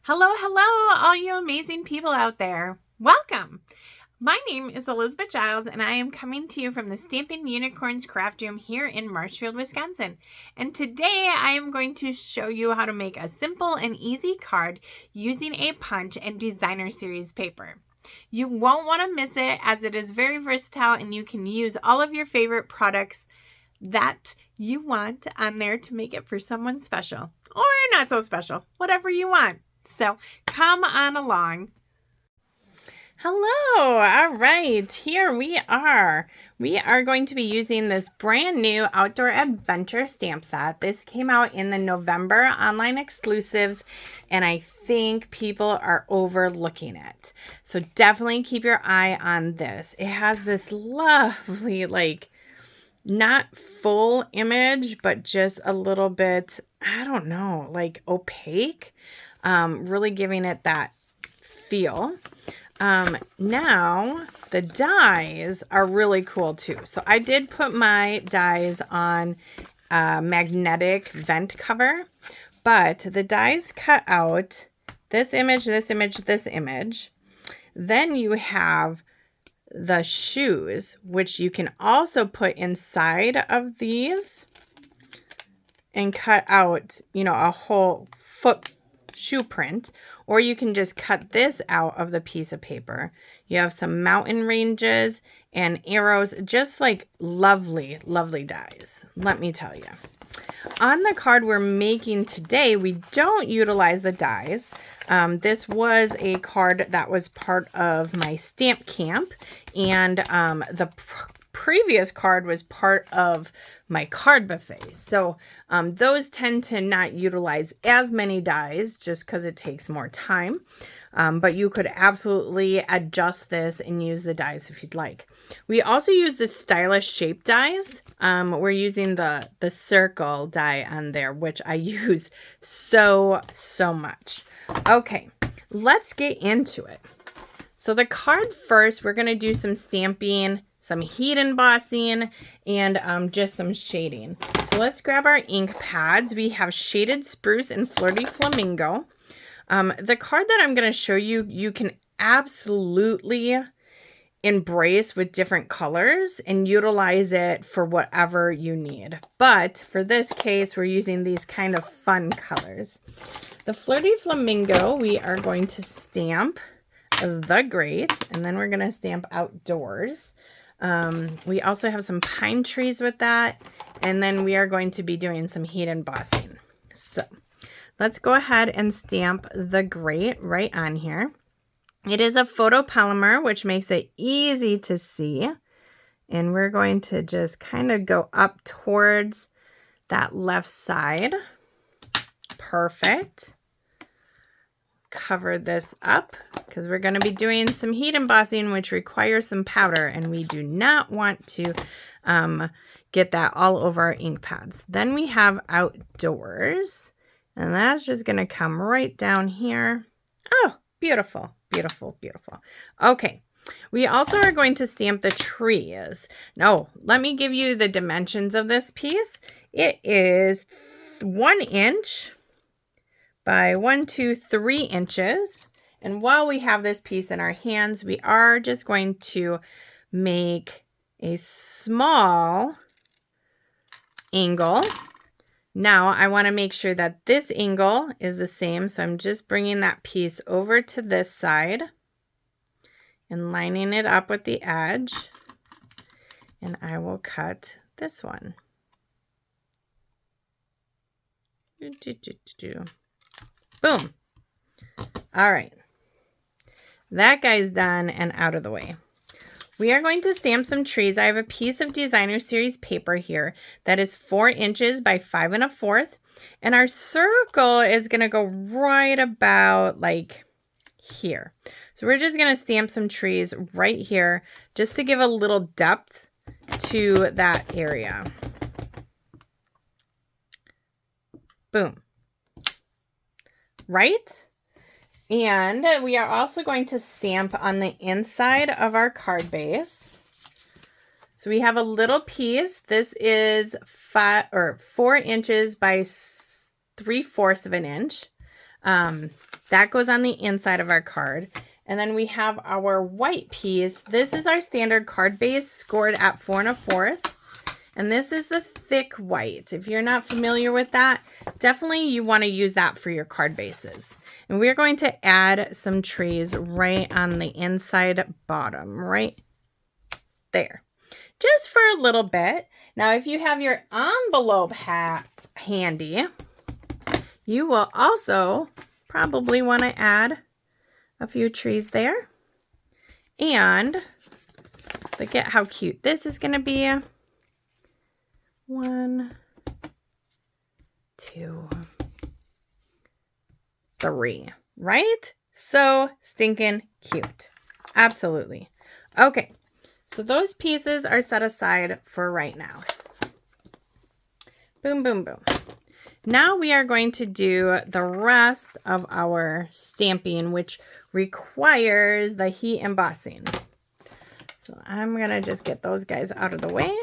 Hello, hello, all you amazing people out there. Welcome. My name is Elizabeth Giles, and I am coming to you from the Stampin' Unicorns Craft Room here in Marshfield, Wisconsin. And today I am going to show you how to make a simple and easy card using a punch and designer series paper. You won't want to miss it, as it is very versatile and you can use all of your favorite products that you want on there to make it for someone special or not so special, whatever you want. So come on along. Hello. All right. Here we are. We are going to be using this brand new outdoor adventure stamp set. This came out in the November online exclusives, and I think people are overlooking it. So definitely keep your eye on this. It has this lovely, not full image, but just a little bit, I don't know, like opaque. Really giving it that feel. Now the dies are really cool too. So I did put my dies on a magnetic vent cover, but the dies cut out this image, this image, this image. Then you have the shoes, which you can also put inside of these and cut out, a whole foot shoe print, or you can just cut this out of the piece of paper. You have some mountain ranges and arrows, just like lovely, lovely dies, let me tell you. On the card we're making today, we don't utilize the dies. This was a card that was part of my stamp camp, and the previous card was part of my card buffet. So those tend to not utilize as many dies just because it takes more time. But you could absolutely adjust this and use the dies if you'd like. We also use the stylish shape dies. We're using the circle die on there, which I use so much. Okay, let's get into it. So the card first, we're going to do some stamping, some heat embossing, and just some shading. So let's grab our ink pads. We have Shaded Spruce and Flirty Flamingo. The card that I'm going to show you, you can absolutely embrace with different colors and utilize it for whatever you need. But for this case, we're using these kind of fun colors. The Flirty Flamingo, we are going to stamp the Great, and then we're going to stamp Outdoors. We also have some pine trees with that, and then we are going to be doing some heat embossing. So let's go ahead and stamp the Great right on here. It is a photopolymer, which makes it easy to see, and we're going to just kind of go up towards that left side. Perfect. Cover this up because we're going to be doing some heat embossing, which requires some powder, and we do not want to get that all over our ink pads. Then we have Outdoors, and that's just going to come right down here. Oh, beautiful, beautiful, beautiful. Okay, we also are going to stamp the trees. Now, let me give you the dimensions of this piece. It is 1 inch by 1, 2, 3 inches. And while we have this piece in our hands, we are just going to make a small angle. Now I want to make sure that this angle is the same. So I'm just bringing that piece over to this side and lining it up with the edge. And I will cut this one. Boom. All right. That guy's done and out of the way. We are going to stamp some trees. I have a piece of designer series paper here that is 4 inches by 5 1/4. And our circle is going to go right about like here. So we're just going to stamp some trees right here just to give a little depth to that area. Boom. Right? And we are also going to stamp on the inside of our card base. So we have a little piece. This is 4 inches by 3/4 of an inch. That goes on the inside of our card. And then we have our white piece. This is our standard card base scored at 4 1/4. And this is the thick white. If you're not familiar with that, definitely you want to use that for your card bases. And we're going to add some trays right on the inside bottom, right there. Just for a little bit. Now, if you have your envelope handy, you will also probably want to add a few trees there. And look at how cute this is going to be. 1, 2, 3, right? So stinking cute. Absolutely. Okay, so those pieces are set aside for right now. Boom, boom, boom. Now we are going to do the rest of our stamping, which requires the heat embossing. So I'm going to just get those guys out of the way.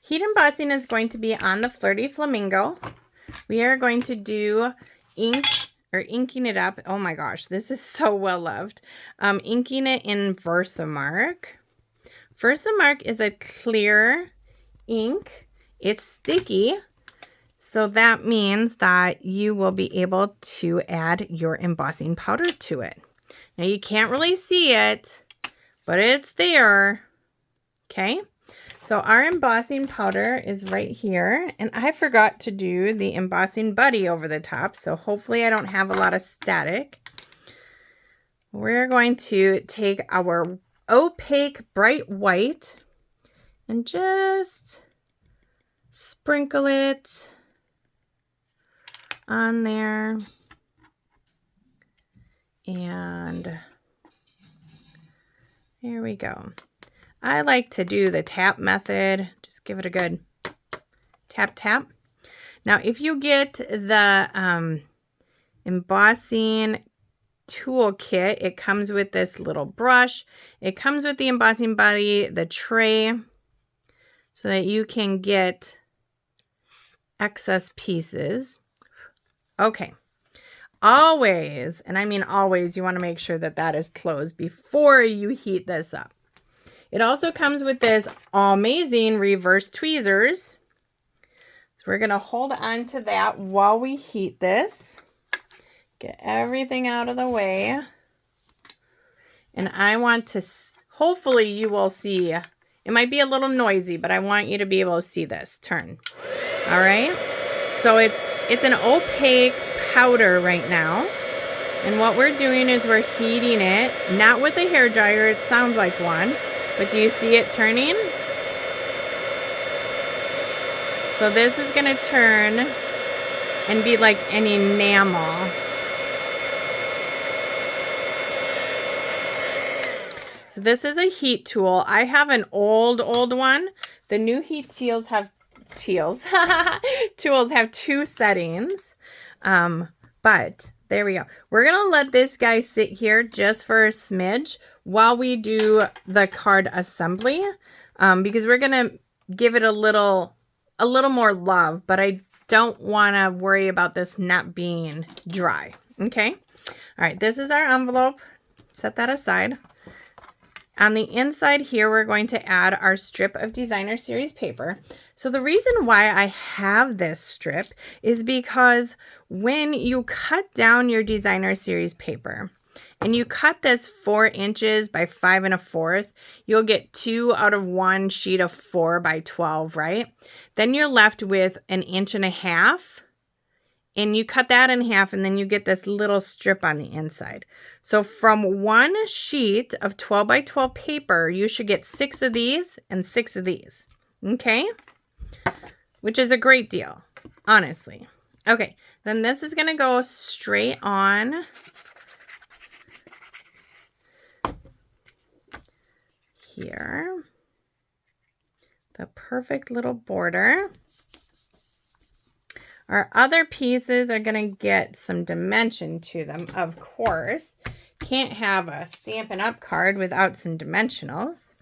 Heat embossing is going to be on the Flirty Flamingo. We are going to do inking it up. Oh my gosh, this is so well loved. Inking it in Versamark. Versamark is a clear ink. It's sticky. So that means that you will be able to add your embossing powder to it. Now you can't really see it, but it's there. Okay. So our embossing powder is right here, and I forgot to do the embossing buddy over the top, so hopefully I don't have a lot of static. We're going to take our opaque bright white and just sprinkle it on there. And there we go. I like to do the tap method. Just give it a good tap, tap. Now, if you get the embossing tool kit, it comes with this little brush. It comes with the embossing buddy, the tray, so that you can get excess pieces. Okay. Always, and I mean always, you want to make sure that that is closed before you heat this up. It also comes with this amazing reverse tweezers. So we're going to hold on to that while we heat this. Get everything out of the way. And I want to, hopefully you will see, it might be a little noisy, but I want you to be able to see this turn. All right. So it's an opaque powder right now. And what we're doing is we're heating it, not with a hairdryer. It sounds like one. But do you see it turning? So this is going to turn and be like an enamel. So this is a heat tool. I have an old one. The new heat tools have tools have 2 settings. But there we go. We're going to let this guy sit here just for a smidge while we do the card assembly, because we're going to give it a little more love, but I don't want to worry about this not being dry. Okay. All right. This is our envelope. Set that aside. On the inside here, we're going to add our strip of designer series paper. So the reason why I have this strip is because when you cut down your designer series paper and you cut this 4 inches by 5 1/4, you'll get 2 out of 1 sheet of 4 by 12, right? Then you're left with 1.5 inches. And you cut that in half, and then you get this little strip on the inside. So from 1 sheet of 12 by 12 paper, you should get 6 of these and 6 of these. Okay? Which is a great deal, honestly. Okay, then this is going to go straight on here. The perfect little border. Our other pieces are going to get some dimension to them, of course. Can't have a Stampin' Up! Card without some dimensionals.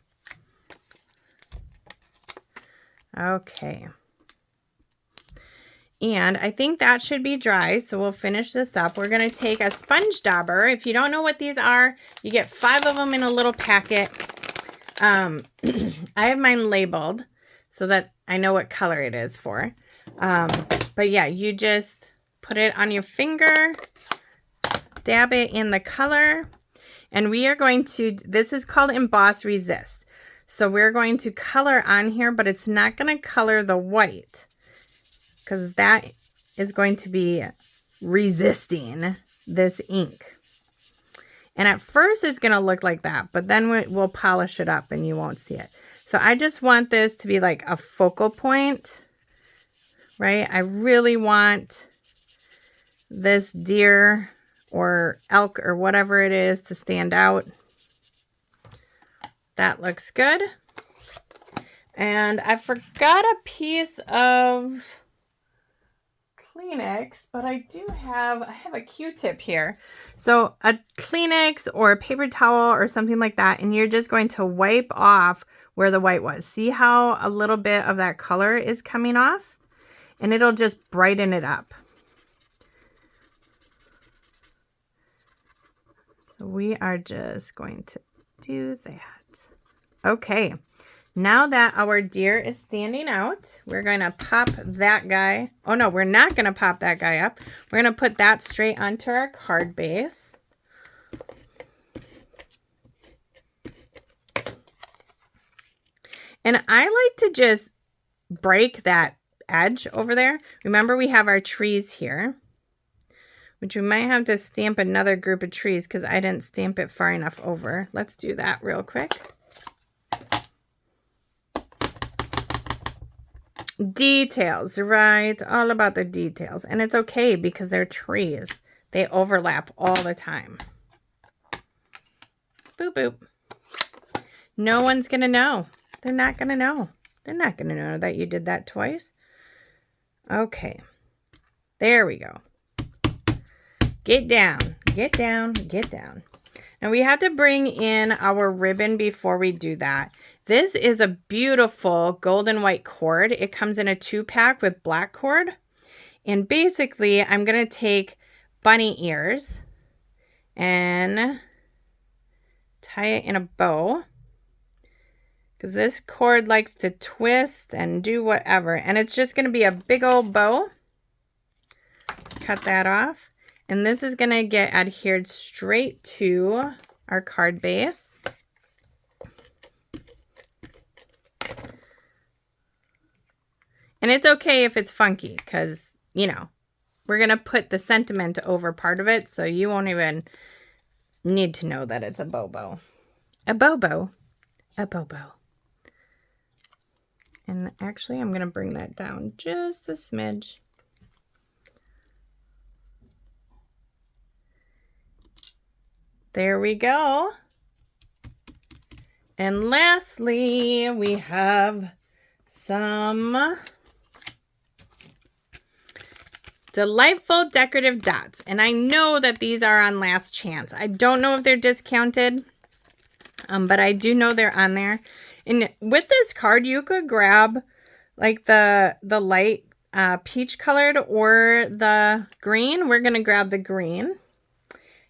Okay. And I think that should be dry, so we'll finish this up. We're going to take a sponge dauber. If you don't know what these are, you get 5 of them in a little packet. I have mine labeled so that I know what color it is for. But yeah, you just put it on your finger, dab it in the color, and we are going to, this is called Emboss Resist. So we're going to color on here, but it's not going to color the white, because that is going to be resisting this ink. And at first it's going to look like that, but then we'll polish it up and you won't see it. So I just want this to be like a focal point, right? I really want this deer or elk or whatever it is to stand out. That looks good. And I forgot a piece of Kleenex, but I have a Q-tip here. So a Kleenex or a paper towel or something like that, and you're just going to wipe off where the white was. See how a little bit of that color is coming off? And it'll just brighten it up. So we are just going to do that. Okay. Now that our deer is standing out, we're going to pop that guy. Oh no, we're not going to pop that guy up. We're going to put that straight onto our card base. And I like to just break that edge over there. Remember, we have our trees here, which we might have to stamp another group of trees because I didn't stamp it far enough over. Let's do that real quick. Details, right? All about the details. And it's okay because they're trees. They overlap all the time. Boop, boop. No one's going to know. They're not going to know. They're not going to know that you did that twice. Okay. There we go. Get down. Get down. Get down. Now we have to bring in our ribbon before we do that. This is a beautiful golden white cord. It comes in a 2-pack with black cord. And basically, I'm going to take bunny ears and tie it in a bow. Because this cord likes to twist and do whatever. And it's just going to be a big old bow. Cut that off. And this is going to get adhered straight to our card base. And it's okay if it's funky because, you know, we're going to put the sentiment over part of it. So you won't even need to know that it's a bobo. A bobo. A bobo. And actually, I'm going to bring that down just a smidge. There we go. And lastly, we have some delightful decorative dots. And I know that these are on last chance. I don't know if they're discounted, but I do know they're on there. And with this card, you could grab like the light peach colored or the green. We're going to grab the green.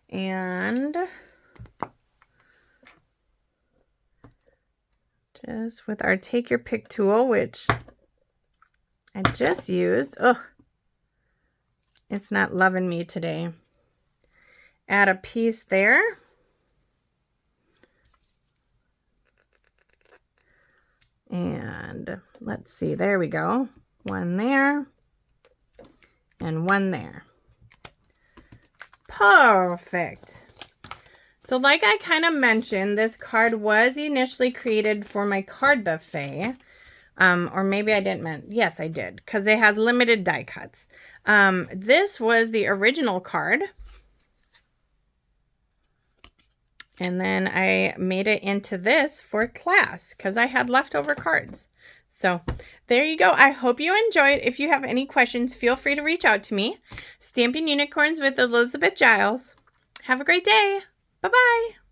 And just with our take your pick tool, which I just used. Oh, it's not loving me today. Add a piece there. And let's see, there we go. One there and one there. Perfect. So like I kind of mentioned, this card was initially created for my card buffet. Or maybe I didn't yes, I did, because it has limited die cuts. This was the original card. And then I made it into this for class because I had leftover cards. So there you go. I hope you enjoyed. If you have any questions, feel free to reach out to me. Stamping Unicorns with Elizabeth Giles. Have a great day. Bye-bye.